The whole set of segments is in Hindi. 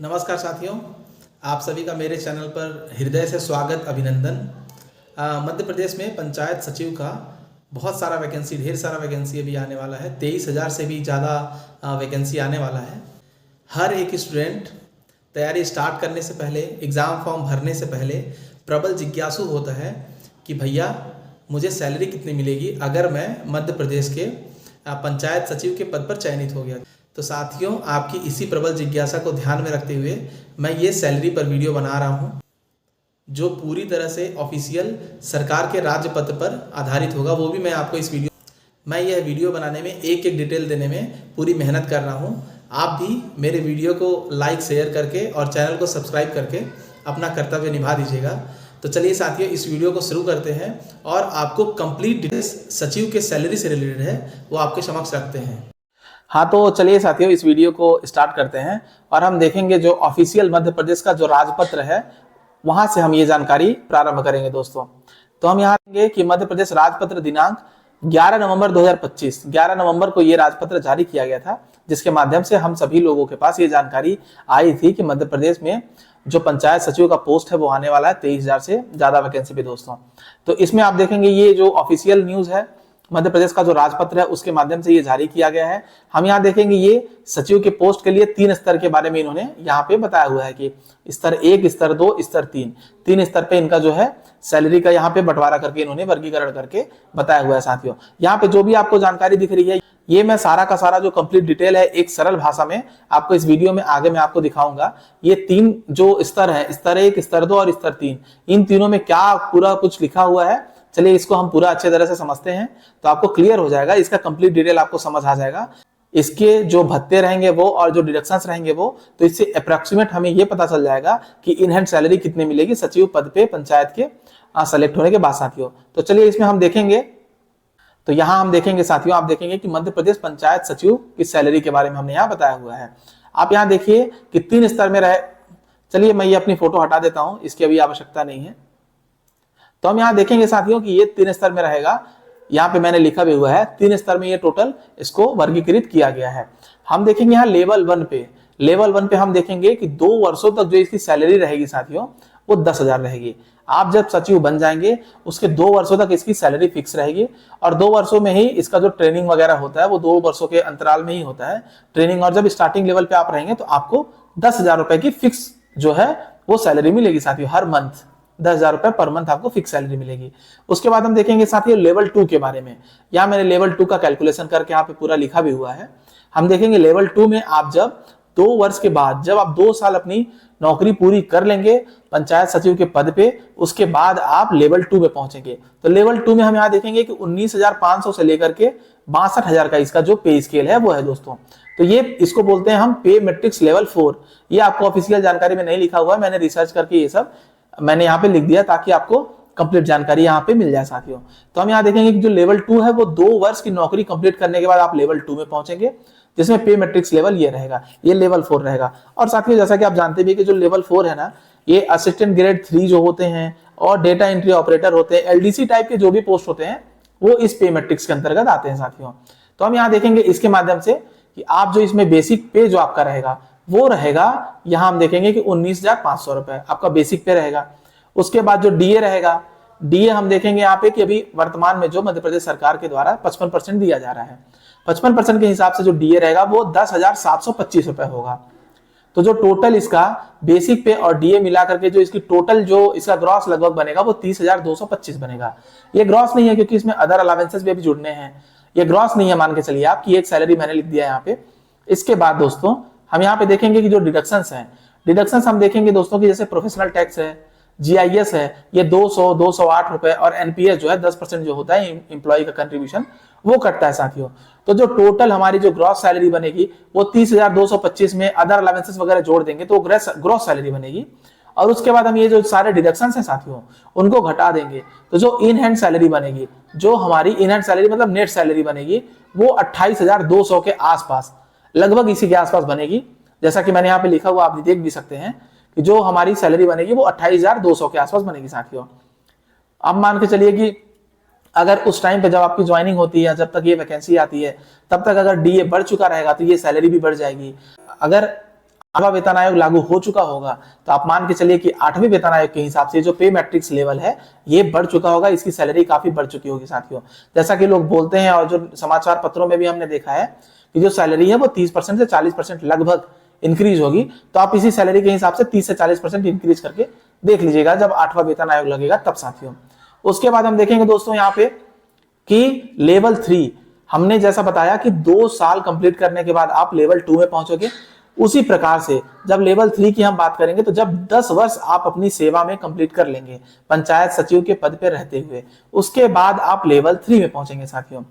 नमस्कार साथियों, आप सभी का मेरे चैनल पर हृदय से स्वागत, अभिनंदन। मध्य प्रदेश में पंचायत सचिव का बहुत सारा वैकेंसी, ढेर सारा वैकेंसी अभी आने वाला है। 23,000 से भी ज़्यादा वैकेंसी आने वाला है। हर एक स्टूडेंट तैयारी स्टार्ट करने से पहले, एग्ज़ाम फॉर्म भरने से पहले प्रबल जिज्ञासु होता है कि भैया मुझे सैलरी कितनी मिलेगी अगर मैं मध्य प्रदेश के पंचायत सचिव के पद पर चयनित हो गया। तो साथियों, आपकी इसी प्रबल जिज्ञासा को ध्यान में रखते हुए मैं ये सैलरी पर वीडियो बना रहा हूँ, जो पूरी तरह से ऑफिशियल सरकार के राजपत्र पर आधारित होगा। वो भी मैं आपको मैं यह वीडियो बनाने में एक एक डिटेल देने में पूरी मेहनत कर रहा हूँ। आप भी मेरे वीडियो को लाइक शेयर करके और चैनल को सब्सक्राइब करके अपना कर्तव्य निभा दीजिएगा। तो चलिए साथियों, इस वीडियो को शुरू करते हैं और आपको कंप्लीट डिटेल्स सचिव के सैलरी से रिलेटेड है वो आपके समक्ष रखते हैं। हाँ, तो चलिए साथियों, इस वीडियो को स्टार्ट करते हैं और हम देखेंगे जो ऑफिशियल मध्य प्रदेश का जो राजपत्र है वहां से हम ये जानकारी प्रारंभ करेंगे दोस्तों। तो हम यहाँ देखेंगे कि मध्य प्रदेश राजपत्र दिनांक 11 नवंबर 2025, 11 नवंबर को ये राजपत्र जारी किया गया था, जिसके माध्यम से हम सभी लोगों के पास ये जानकारी आई थी कि मध्य प्रदेश में जो पंचायत सचिव का पोस्ट है वो आने वाला है 23,000 से ज्यादा वैकेंसी पे दोस्तों। तो इसमें आप देखेंगे ये जो ऑफिशियल न्यूज है, मध्य प्रदेश का जो राजपत्र है उसके माध्यम से ये जारी किया गया है। हम यहाँ देखेंगे ये सचिव के पोस्ट के लिए 3 स्तर के बारे में इन्होंने यहाँ पे बताया हुआ है कि स्तर 1, स्तर 2, स्तर 3 स्तर पे इनका जो है सैलरी का यहाँ पे बंटवारा करके इन्होंने वर्गीकरण करके बताया हुआ है। साथियों, यहाँ पे जो भी आपको जानकारी दिख रही है ये मैं सारा का सारा जो कंप्लीट डिटेल है एक सरल भाषा में आपको इस वीडियो में आगे मैं आपको दिखाऊंगा। ये 3 जो स्तर है, स्तर 1, स्तर 2 और स्तर 3, इन तीनों में क्या पूरा कुछ लिखा हुआ है, चलिए इसको हम पूरा अच्छे तरह से समझते हैं तो आपको क्लियर हो जाएगा, इसका कंप्लीट डिटेल आपको समझ आ जाएगा। इसके जो भत्ते रहेंगे वो और जो डिडक्शंस रहेंगे वो, तो इससे अप्रॉक्सीमेट हमें ये पता चल जाएगा कि इन हैंड सैलरी कितनी मिलेगी सचिव पद पे पंचायत के सेलेक्ट होने के बाद। साथियों, तो चलिए इसमें हम देखेंगे। तो यहाँ हम देखेंगे साथियों, आप देखेंगे कि मध्य प्रदेश पंचायत सचिव की सैलरी के बारे में हमने यहाँ बताया हुआ है। आप यहाँ देखिए कि 3 स्तर में रहे। चलिए मैं ये अपनी फोटो हटा देता हूं, इसकी अभी आवश्यकता नहीं है। तो हम यहाँ देखेंगे साथियों कि ये 3 स्तर में रहेगा। यहाँ पे मैंने लिखा भी हुआ है 3 स्तर में ये टोटल इसको वर्गीकृत किया गया है। हम देखेंगे यहाँ लेवल 1 पे, लेवल 1 पे हम देखेंगे कि 2 वर्षों तक जो इसकी सैलरी रहेगी साथियों वो 10,000 रहेगी। आप जब सचिव बन जाएंगे उसके 2 वर्षों तक इसकी सैलरी फिक्स रहेगी और 2 वर्षों में ही इसका जो ट्रेनिंग वगैरह होता है वो 2 वर्षों के अंतराल में ही होता है ट्रेनिंग। और जब स्टार्टिंग लेवल पे आप रहेंगे तो आपको 10,000 रुपए की फिक्स जो है वो सैलरी मिलेगी साथियों। हर मंथ 10,000 रुपए पर मंथ आपको फिक्स सैलरी मिलेगी। उसके बाद हम देखेंगे साथियों लेवल 2 के बारे में। यहाँ मैंने लेवल 2 का कैलकुलेशन करके यहाँ पे पूरा लिखा भी हुआ है। हम देखेंगे लेवल 2 में आप जब 2 वर्ष के बाद, जब आप 2 साल अपनी नौकरी पूरी कर लेंगे पंचायत सचिव के पद पे, उसके बाद आप लेवल 2 में पहुंचेंगे। तो लेवल 2 में हम यहाँ देखेंगे कि 19,500 से लेकर के 62,000 का इसका जो पे स्केल है वो है दोस्तों। तो ये इसको बोलते हैं हम पे मैट्रिक्स लेवल 4। ये आपको ऑफिशियल जानकारी में नहीं लिखा हुआ है, मैंने रिसर्च करके ये सब मैंने यहाँ पे लिख दिया ताकि आपको कंप्लीट जानकारी यहाँ पे मिल जाए साथियों। तो हम यहाँ देखेंगे कि जो लेवल 2 है वो 2 वर्ष की नौकरी कंप्लीट करने के बाद आप लेवल 2 में पहुंचेंगे, जिसमें पे मैट्रिक्स लेवल ये रहेगा, ये लेवल 4 रहेगा। और साथियों जैसा कि आप जानते भी कि जो लेवल 4 है ना, ये असिस्टेंट ग्रेड 3 जो होते हैं और डेटा एंट्री ऑपरेटर होते हैं, एलडीसी टाइप के जो भी पोस्ट होते हैं वो इस पे मैट्रिक्स के अंतर्गत आते हैं साथियों। तो हम यहाँ देखेंगे इसके माध्यम से कि आप जो इसमें बेसिक पे जो आपका रहेगा वो रहेगा, यहाँ हम देखेंगे कि 19,500 रुपए आपका बेसिक पे रहेगा। उसके बाद जो डीए रहेगा, डीए हम देखेंगे यहाँ पे कि अभी वर्तमान में जो मध्य प्रदेश सरकार के द्वारा 55% दिया जा रहा है, 55% के हिसाब से जो डीए रहेगा वो 10,725 रुपए होगा। तो जो टोटल इसका बेसिक पे और डीए मिला करके जो इसकी टोटल जो इसका ग्रॉस लगभग बनेगा वो 30,225 बनेगा। ये ग्रॉस नहीं है क्योंकि इसमें अदर अलावेंसेस भी जुड़ने हैं, ये ग्रॉस नहीं है मान के चलिए आपकी एक सैलरी मैंने लिख दिया यहाँ पे। इसके बाद दोस्तों हम यहाँ पे देखेंगे कि जो डिडक्शंस हैं, डिडक्शंस हम देखेंगे दोस्तों की जैसे प्रोफेशनल टैक्स है, जीआईएस है, ये 208 रुपए और एनपीएस जो है 10% जो होता है एम्प्लॉय का कंट्रीब्यूशन वो कटता है साथियों। तो जो टोटल हमारी जो ग्रॉस सैलरी बनेगी वो 30,225 में अदर अलावेंसेस वगैरह जोड़ देंगे तो ग्रॉस सैलरी बनेगी। और उसके बाद हम ये जो सारे डिडक्शंस हैं साथियों उनको घटा देंगे तो जो इन हैंड सैलरी बनेगी, जो हमारी इन हैंड सैलरी मतलब नेट सैलरी बनेगी वो 28,200 के आसपास, लगभग इसी के आसपास बनेगी। जैसा कि मैंने यहाँ पे लिखा हुआ आप देख भी सकते हैं कि जो हमारी सैलरी बनेगी वो 28,200 के आसपास बनेगी साथियों। अब मान के चलिए कि अगर उस टाइम पे जब आपकी ज्वाइनिंग होती है, जब तक ये वैकेंसी आती है, तब तक अगर डीए बढ़ चुका रहेगा तो ये सैलरी भी बढ़ जाएगी। अगर 8वां वेतन आयोग लागू हो चुका होगा तो आप मान के चलिए कि 8वें वेतन आयोग के हिसाब से जो पे मैट्रिक्स लेवल है ये बढ़ चुका होगा, इसकी सैलरी काफी बढ़ चुकी होगी साथियों। जैसा कि लोग बोलते हैं और जो समाचार पत्रों में भी हमने देखा है कि जो सैलरी है वो 30% से 40% लगभग इंक्रीज होगी। तो आप इसी सैलरी के हिसाब से 30 से 40% इंक्रीज करके देख लीजिएगा जब 8वां वेतन आयोग लगेगा तब साथियों। उसके बाद हम देखेंगे दोस्तों यहाँ पे कि लेवल 3 हमने जैसा बताया कि 2 साल कंप्लीट करने के बाद आप लेवल 2 में पहुंचोगे। उसी प्रकार से जब लेवल 3 की हम बात करेंगे तो जब 10 वर्ष आप अपनी सेवा में कंप्लीट कर लेंगे पंचायत सचिव के पद पे रहते हुए, उसके बाद आप लेवल 3 में पहुंचेंगे साथियों।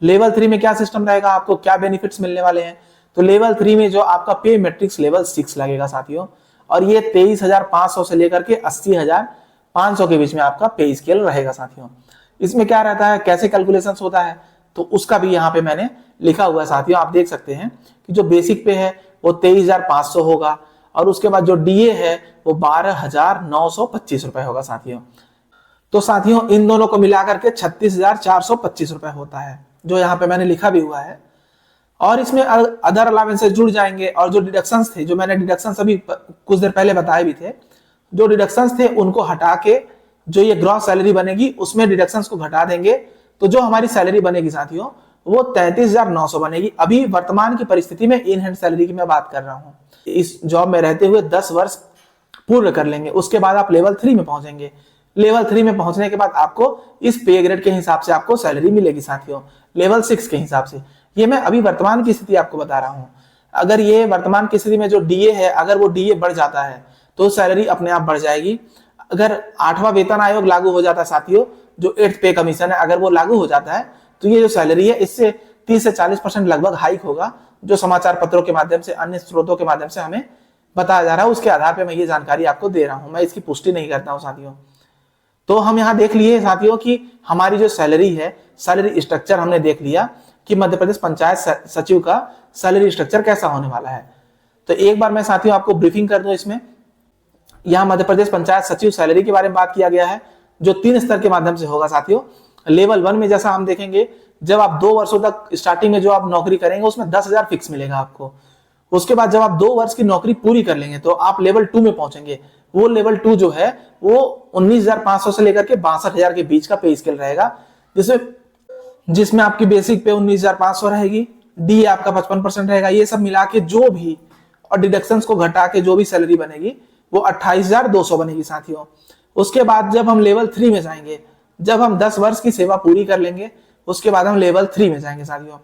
लेवल 3 में क्या सिस्टम रहेगा, आपको क्या बेनिफिट्स मिलने वाले हैं, तो लेवल 3 में जो आपका पे मैट्रिक्स लेवल 6 लगेगा साथियों, और ये 23,500 से लेकर के 80,500 के बीच में आपका पे स्केल रहेगा साथियों। इसमें क्या रहता है, कैसे कैलकुलेशन होता है, तो उसका भी यहाँ पे मैंने लिखा हुआ है साथियों। आप देख सकते हैं कि जो बेसिक पे है वो 23,500 होगा और उसके बाद जो डीए है वो 12,925 रुपए होगा साथियों। तो साथियों इन दोनों को मिलाकर के 36,425 रुपए होता है, जो यहाँ पे मैंने लिखा भी हुआ है। और इसमें अदर अलावेंसेस जुड़ जाएंगे और जो डिडक्शंस थे, जो मैंने डिडक्शंस अभी कुछ देर पहले बताए भी थे, जो डिडक्शंस थे उनको हटा के जो ये ग्रॉस सैलरी बनेगी उसमें डिडक्शंस को घटा देंगे तो जो हमारी सैलरी बनेगी साथियों वो 33,900 बनेगी। अभी वर्तमान की परिस्थिति में इन हैंड सैलरी की मैं बात कर रहा हूं। इस जॉब में रहते हुए 10 वर्ष पूर्ण कर लेंगे, उसके बाद आप लेवल 3 में पहुंचेंगे। लेवल 3 में पहुंचने के बाद आपको इस पे ग्रेड के हिसाब से आपको सैलरी मिलेगी साथियों, लेवल 6 के हिसाब से। ये मैं अभी वर्तमान की स्थिति आपको बता रहा हूं। अगर ये वर्तमान की स्थिति में जो डीए है, अगर वो डीए बढ़ जाता है तो सैलरी अपने आप बढ़ जाएगी। अगर 8वां वेतन आयोग लागू हो जाता है साथियों, जो 8th पे कमीशन है, अगर वो लागू हो जाता है तो ये जो सैलरी है इससे 30 से 40% लगभग हाइक होगा, जो समाचार पत्रों के माध्यम से, अन्य स्रोतों के माध्यम से हमें बताया जा रहा है। उसके आधार पर मैं ये जानकारी आपको दे रहा हूं, मैं इसकी पुष्टि नहीं करता हूं साथियों। तो हम यहाँ देख लिए साथियों कि हमारी जो सैलरी है, सैलरी स्ट्रक्चर हमने देख लिया कि मध्य प्रदेश पंचायत सचिव का सैलरी स्ट्रक्चर कैसा होने वाला है। तो एक बार मैं साथियों आपको ब्रीफिंग कर दूं। इसमें यहाँ मध्य प्रदेश पंचायत सचिव सैलरी के बारे में बात किया गया है, जो 3 स्तर के माध्यम से होगा साथियों। लेवल 1 में जैसा हम देखेंगे, जब आप 2 वर्षों तक स्टार्टिंग में जो आप नौकरी करेंगे उसमें 10,000 फिक्स मिलेगा आपको। उसके बाद जब आप 2 वर्ष की नौकरी पूरी कर लेंगे तो आप लेवल 2 में पहुंचेंगे। वो लेवल 2 जो है वो 19,500 से लेकर के 62,000 के बीच का पे स्केल रहेगा, जिसमें आपकी बेसिक पे 19,500 रहेगी, डी आपका 55% रहेगा। ये सब मिला के जो भी और डिडक्शंस को घटा के जो भी सैलरी बनेगी वो 28,200 बनेगी साथियों। उसके बाद जब हम लेवल 3 में जाएंगे, जब हम 10 वर्ष की सेवा पूरी कर लेंगे उसके बाद हम लेवल 3 में जाएंगे साथियों।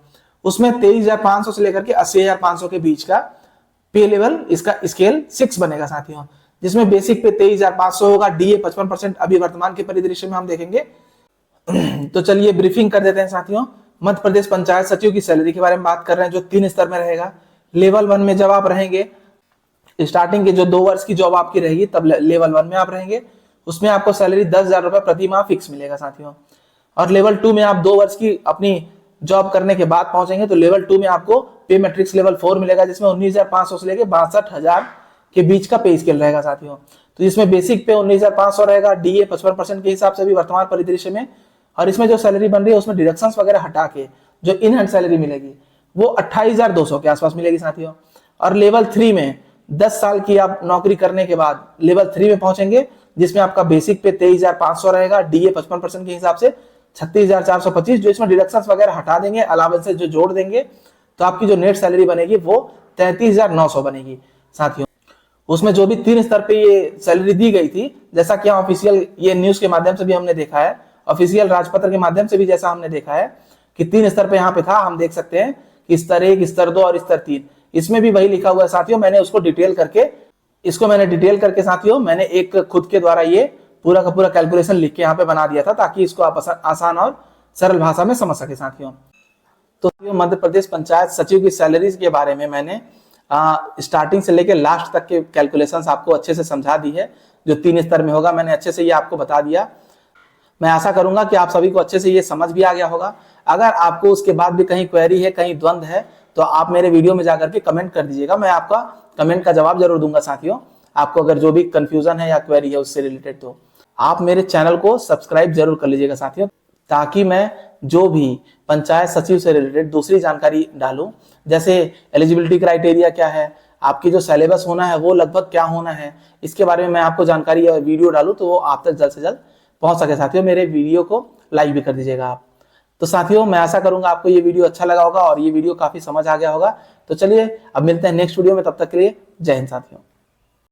उसमें 23,500 से लेकर के 80,500 के बीच का पे लेवल, इसका स्केल 6 बनेगा साथियों, जिसमें बेसिक पे 23,500 होगा, डीए 55% अभी वर्तमान के परिदृश्य में हम देखेंगे। तो चलिए ब्रीफिंग कर देते हैं साथियों। मध्य प्रदेश पंचायत सचिव की सैलरी के बारे में बात कर रहे हैं, जो 3 स्तर में रहेगा। लेवल 1 में जब आप रहेंगे, स्टार्टिंग के जो 2 वर्ष की जॉब आपकी रहेगी तब लेवल 1 में आप रहेंगे, उसमें आपको सैलरी 10,000 रुपए प्रति माह फिक्स मिलेगा साथियों। और लेवल 2 में आप 2 वर्ष की अपनी जॉब करने के बाद पहुंचेंगे तो लेवल 2 में आपको पे मैट्रिक्स लेवल 4 मिलेगा, जिसमें 19,500 से लेकर 62,000 के बीच का पे स्केल रहेगा साथियों। तो इसमें बेसिक पे 19,500 रहेगा, डीए 55% के हिसाब से भी वर्तमान परिदृश्य में, और इसमें जो सैलरी बन रही है उसमें डिडक्शंस वगैरह हटा के जो इन हैंड सैलरी मिलेगी वो 28,200 के आसपास मिलेगी साथियों। और लेवल 3 में 10 साल की आप नौकरी करने के बाद लेवल 3 में पहुंचेंगे, जिसमें आपका बेसिक पे 23,500 रहेगा, डीए 55% के हिसाब से 36,425, जो इसमें डिडक्शंस वगैरह हटा देंगे, अलावेंसेस जो जोड़ देंगे, तो आपकी जो नेट सैलरी बनेगी वो 33,900 बनेगी साथियों। उसमें जो भी 3 स्तर पे ये सैलरी दी गई थी, जैसा कि ऑफिशियल ये न्यूज के माध्यम से भी हमने देखा है, ऑफिशियल राजपत्र के माध्यम से भी जैसा हमने देखा है कि 3 स्तर पे यहाँ पे था, हम देख सकते हैं कि स्तर 1, स्तर 2 और स्तर 3, इसमें भी वही लिखा हुआ है साथियों। मैंने उसको डिटेल करके साथियों मैंने एक खुद के द्वारा ये पूरा का पूरा कैलकुलेशन लिख के यहाँ पे बना दिया था, ताकि इसको आप आसान और सरल भाषा में समझ सके साथियों। तो मध्य प्रदेश पंचायत सचिव की सैलरीज के बारे में मैंने स्टार्टिंग से लेकर लास्ट तक के कैलकुलेशंस आपको अच्छे से समझा दी है। जो 3 स्तर में होगा मैंने अच्छे से ये आपको बता दिया। मैं आशा करूंगा कि आप सभी को अच्छे से ये समझ भी आ गया होगा। अगर आपको उसके बाद भी कहीं क्वेरी है, कहीं द्वंद्व है, तो आप मेरे वीडियो में जाकर के कमेंट कर दीजिएगा, मैं आपका कमेंट का जवाब जरूर दूंगा साथियों। आपको अगर जो भी कंफ्यूजन है या क्वेरी है उससे रिलेटेड, तो आप मेरे चैनल को सब्सक्राइब जरूर कर लीजिएगा साथियों, ताकि मैं जो भी पंचायत सचिव से रिलेटेड दूसरी जानकारी डालूं, जैसे एलिजिबिलिटी क्राइटेरिया क्या है, आपकी जो सिलेबस होना है वो लगभग क्या होना है, इसके बारे में मैं आपको जानकारी वीडियो डालूं तो वो आप तक जल्द से जल्द पहुंच सके। साथियों मेरे वीडियो को लाइक भी कर दीजिएगा आप। तो साथियों मैं आशा करूंगा आपको ये वीडियो अच्छा लगा होगा और ये वीडियो काफी समझ आ गया होगा। तो चलिए अब मिलते हैं नेक्स्ट वीडियो में, तब तक के लिए जय हिंद साथियों।